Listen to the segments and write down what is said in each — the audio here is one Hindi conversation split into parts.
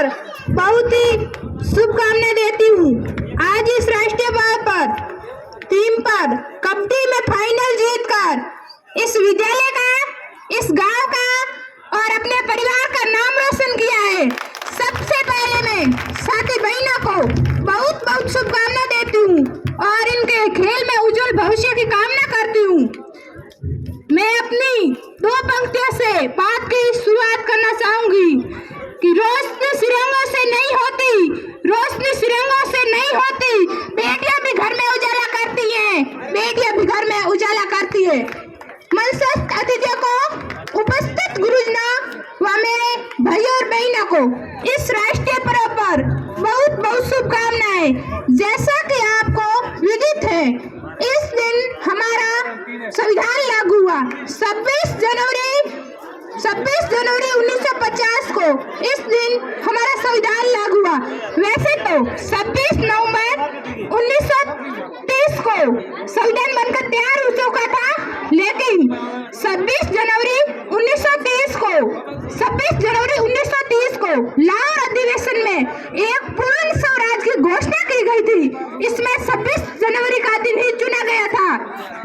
पर बहुत ही शुभकामनाएं देती हूँ। आज इस राष्ट्रीय पर्व टीम पर कबड्डी में फाइनल जीतकर इस विद्यालय का, इस गांव का और अपने परिवार का नाम रोशन किया है। सबसे पहले मैं साथी बहनों को बहुत बहुत शुभकामनाएं देती हूँ और इनके खेल में उज्जवल भविष्य की कामना करती हूँ। मैं अपनी दो पंक्तियों से बात की शुरुआत करना चाहूंगी कि रोशनी सुरंगों से नहीं होती, रोशनी सुरंगों से नहीं होती, बेटियां भी घर में उजाला करती हैं, बेटियां भी घर में उजाला करती है। मंचस्थ अतिथियों को, उपस्थित गुरुजनों व मेरे भाइयों और बहनों को इस राष्ट्रीय पर्व पर बहुत बहुत शुभकामनाएं। जैसा कि आपको विदित है, इस दिन हमारा संविधान लागू हुआ। 26 जनवरी 1950 को इस दिन हमारा संविधान लागू हुआ। वैसे तो 26 नवंबर 1930 को संविधान बनकर तैयार हो चुका था, लेकिन 26 जनवरी 1930 को लाहौर अधिवेशन में एक पूर्ण स्वराज की घोषणा की गई थी। इसमें 26 जनवरी का दिन ही चुना गया था,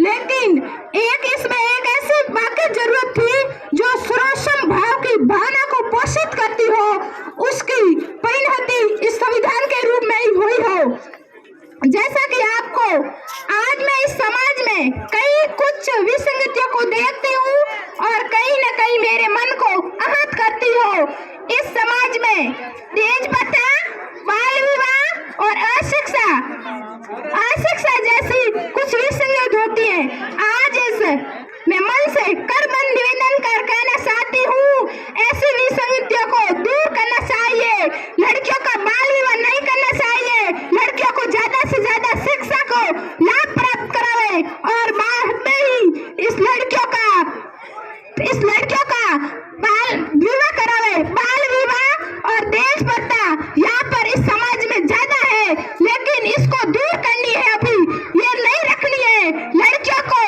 लेकिन इसमें एक ऐसी वाकई जरूरत थी जो सर्वोच्च भाव की भावना को पोषित करती हो, उसकी परिणति इस संविधान के रूप में ही हुई हो। जैसा कि आपको आज मैं इस समाज में कई कुछ विसंगतियों को देखती हूँ और कहीं न कहीं मेरे मन को आहत करती हो। इस समाज में तेज प्रथा, बाल विवाह और अशिक्षा जैसी कुछ विसंगति होती है। आज मैं मन से करबंद निवेदन कर कहना चाहती हूँ, ऐसी विसंगतियों को दूर करना चाहिए। लड़कियों का बाल विवाह नहीं करना चाहिए, लड़कियों को ज्यादा से ज्यादा शिक्षा को लाभ प्राप्त करावे और बाद में ही इस लड़कियों का बाल विवाह करावे। बाल विवाह और दहेज प्रथा यहाँ पर इस समाज में ज्यादा है, लेकिन इसको दूर करनी है। अभी ये नहीं रखनी है। लड़कियों को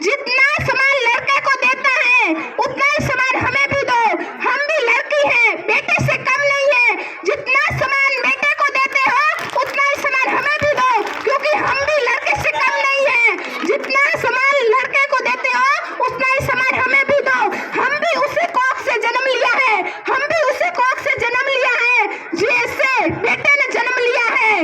जितना सम्मान लड़के को देता है उतना ही सम्मान हमें भी दो। हम भी लड़की हैं, बेटे से कम नहीं है। जितना सम्मान बेटे को देते हो उतना ही सम्मान हमें भी दो, क्योंकि हम भी लड़के से कम नहीं है। जितना सम्मान लड़के को देते हो उतना ही सम्मान हमें भी दो। हम भी उसी कोख से जन्म लिया है, हम भी उसी कोख से जन्म लिया है जिससे बेटे ने जन्म लिया है।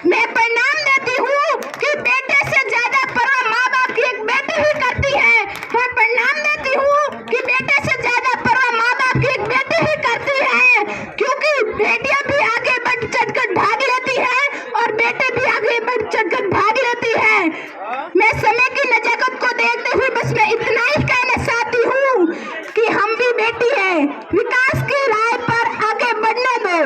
मैं प्रणाम देती हूँ कि बेटे से ज्यादा परवाह माँ बाप की एक बेटी ही करती है। मैं प्रणाम देती हूँ कि बेटे से ज्यादा परवाह माँ बाप की एक बेटी ही करती है, क्योंकि बेटियां भी आगे बढ़ चढ़कर भाग लेती है और बेटे भी आगे बढ़ चढ़कर भाग लेती है। मैं समय की नजाकत को देखते हुए बस मैं इतना ही कहना चाहती हूँ कि हम भी बेटी है, विकास की राह पर आगे बढ़ने दो।